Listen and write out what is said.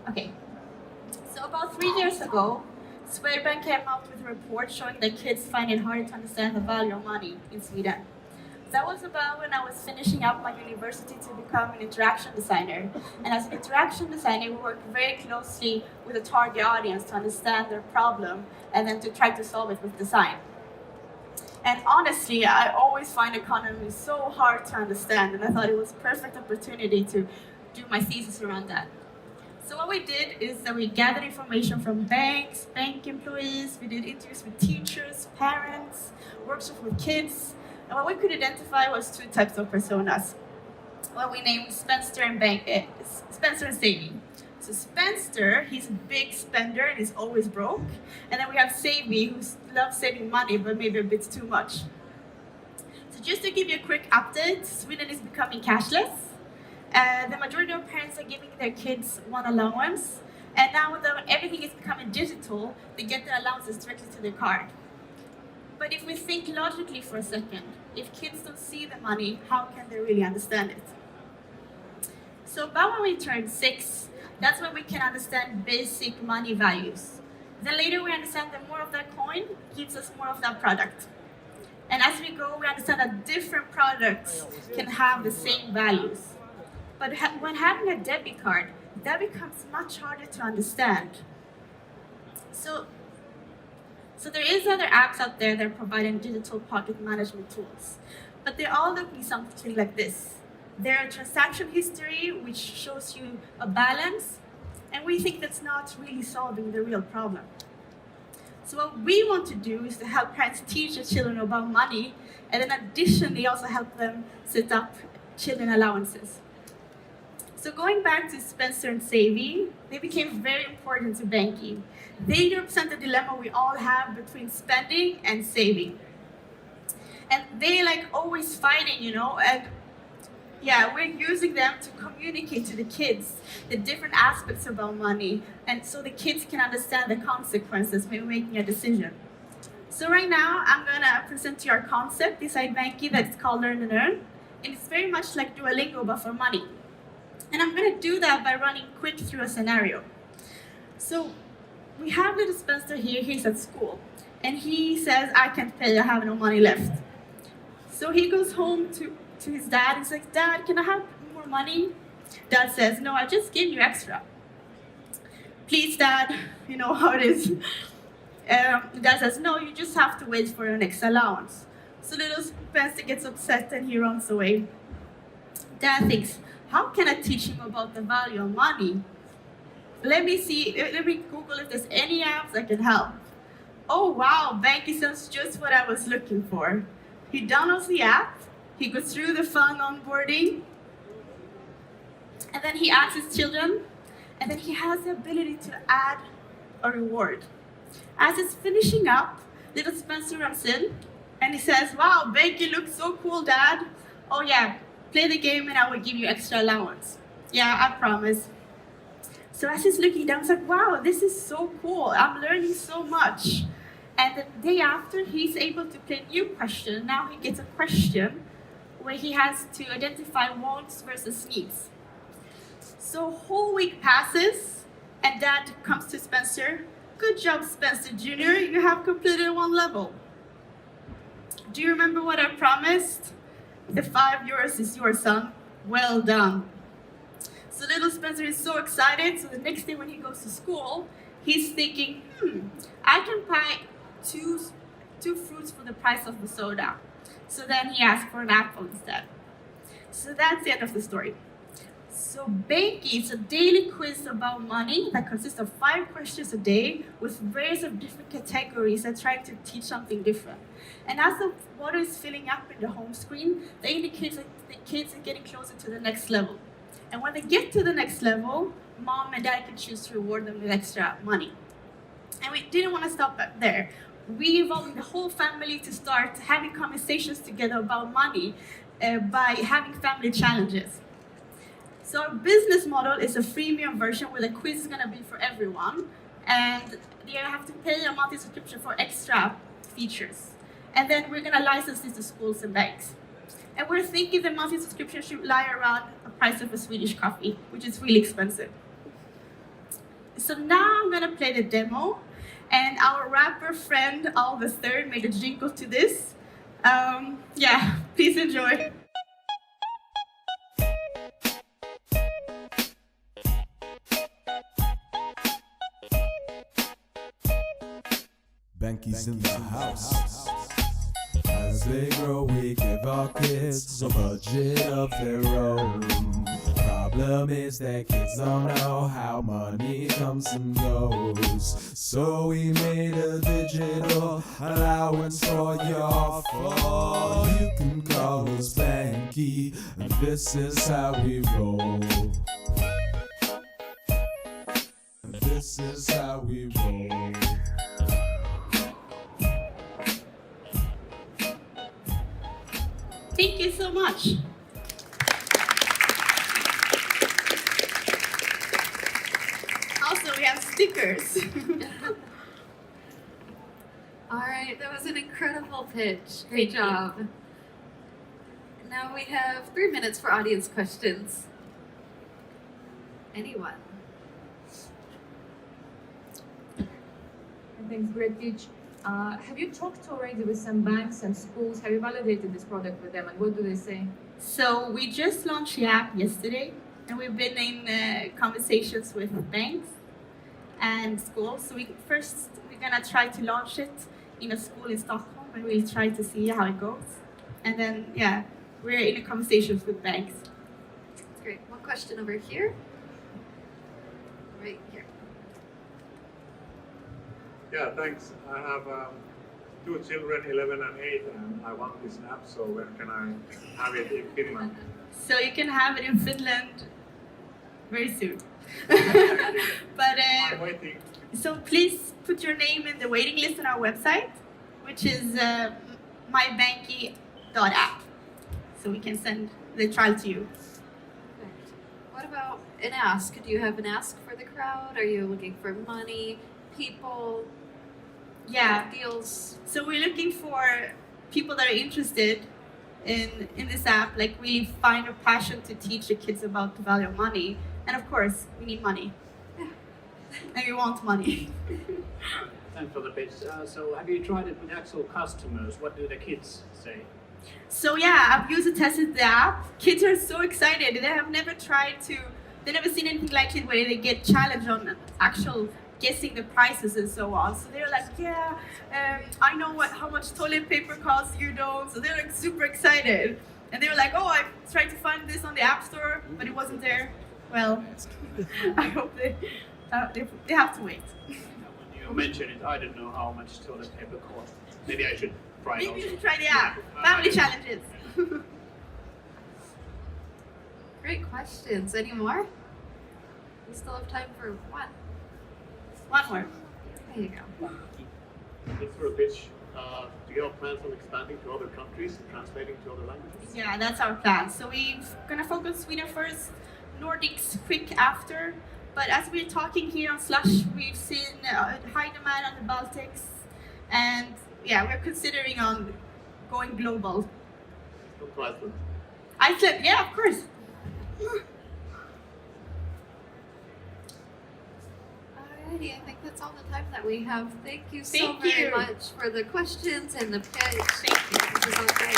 Okay, so about 3 years ago, Swedbank came out with a report showing that kids find it harder to understand the value of money in Sweden. That was about when I was finishing up my university to become an interaction designer. And as an interaction designer, we work very closely with the target audience to understand their problem and then to try to solve it with design. And honestly, I always find economy so hard to understand, and I thought it was a perfect opportunity to do my thesis around that. So what we did is that we gathered information from banks, bank employees, we did interviews with teachers, parents, workshops with kids, and what we could identify was two types of personas. What we named Spencer and Spencer and Savvy. So Spencer, he's a big spender and he's always broke. And then we have Savvy, who loves saving money, but maybe a bit too much. So just to give you a quick update, Sweden is becoming cashless. The majority of parents are giving their kids one allowance. And now that everything is becoming digital, they get their allowances directly to their card. But if we think logically for a second, if kids don't see the money, how can they really understand it? So about when we turn 6, that's when we can understand basic money values. Then later we understand that more of that coin gives us more of that product. And as we go, we understand that different products can have the same values. But when having a debit card, that becomes much harder to understand. So there is other apps out there that are providing digital pocket management tools, but they're all looking something like this. Their transaction history, which shows you a balance, and we think that's not really solving the real problem. So what we want to do is to help parents teach their children about money, and then additionally also help them set up children allowances. So going back to Spencer and Savvy, they became very important to Banki. They represent the dilemma we all have between spending and saving. And they always fighting, and yeah, we're using them to communicate to the kids the different aspects about money, and so the kids can understand the consequences when making a decision. So right now, I'm gonna present to you our concept inside Banki that's called Learn and Earn, and it's very much like Duolingo but for money. And I'm gonna do that by running quick through a scenario. So we have little Spencer here, he's at school, and he says, I can't pay, I have no money left. So he goes home to his dad and says, Dad, can I have more money? Dad says, no, I just gave you extra. Please, Dad, you know how it is. Dad says, no, you just have to wait for your next allowance. So little Spencer gets upset and he runs away. Dad thinks, how can I teach him about the value of money? Let me Google if there's any apps that can help. Oh wow, Banki sounds just what I was looking for. He downloads the app, he goes through the fun onboarding, and then he asks his children, and then he has the ability to add a reward. As it's finishing up, little Spencer runs in, and he says, wow, Banki looks so cool, Dad. Oh yeah, play the game and I will give you extra allowance. Yeah, I promise. So as he's looking down, he's like, wow, this is so cool. I'm learning so much. And the day after, he's able to play a new question. Now he gets a question where he has to identify wants versus needs. So a whole week passes, and Dad comes to Spencer. Good job, Spencer Jr. You have completed 1 level. Do you remember what I promised? The €5 is yours, son. Well done. So little Spencer is so excited. So the next day when he goes to school, he's thinking, I can buy two fruits for the price of the soda. So then he asks for an apple instead. So that's the end of the story. So Banki is a daily quiz about money that consists of 5 questions a day with various of different categories that try to teach something different. And as the water is filling up in the home screen, that indicates that the kids are getting closer to the next level. And when they get to the next level, Mom and Dad can choose to reward them with extra money. And we didn't want to stop there. We involved the whole family to start having conversations together about money by having family challenges. So our business model is a freemium version where the quiz is going to be for everyone, and you have to pay a monthly subscription for extra features. And then we're going to license this to schools and banks. And we're thinking the monthly subscription should lie around the price of a Swedish coffee, which is really expensive. So now I'm gonna play the demo, and our rapper friend Al the Third made a jingle to this. Yeah, please enjoy. Banki's in the house. As they grow, we give our kids a budget of their own. Problem is that kids don't know how money comes and goes. So we made a digital allowance for your phone. You can call us Banki, and this is how we roll. This is how we roll. Thank you so much. Also, we have stickers. All right, that was an incredible pitch. Thank Great you. job. Now we have 3 minutes for audience questions. Anyone? Thanks, great pitch. Have you talked already with some banks and schools? Have you validated this product with them, and what do they say? So we just launched the app yesterday, and we've been in conversations with banks and schools. So we're gonna try to launch it in a school in Stockholm, and we'll try to see how it goes. And then we're in conversations with banks. That's great. One question over here. Right here. Yeah, thanks. I have 2 children, 11 and 8, and I want this app, so when can I have it in Finland? So you can have it in Finland very soon. But I'm waiting. so please put your name in the waiting list on our website, which is mybanki.app. So we can send the trial to you. Perfect. What about an ask? Do you have an ask for the crowd? Are you looking for money, people, Yeah. deals? So we're looking for people that are interested in this app, like really find a passion to teach the kids about the value of money. And of course, we need money. And we want money. Thanks for the pitch. So have you tried it with actual customers? What do the kids say? So I've used and tested the app. Kids are so excited. They have never they've never seen anything like it where they get challenged on actual guessing the prices and so on. So they're like, I know how much toilet paper costs, you don't. So they're like super excited. And they were like, oh, I tried to find this on the App Store, but it wasn't there. Well, I hope they have to wait. When you mentioned it, I don't know how much toilet paper costs. Maybe I should try it Maybe you also. should try the app. Family challenges. Great questions. Any more? We still have time for one. One more. There you go. Thanks for a pitch. Do you have plans on expanding to other countries and translating to other languages? Yeah, that's our plan. So we're gonna focus Sweden first, Nordics quick after. But as we're talking here on Slush, we've seen high demand on the Baltics, and we're considering on going global. From Iceland. Iceland, yeah, of course. Alrighty, I think that's all the time that we have. Thank you so Thank very you. much for the questions and the pitch. Thank you. This is all great.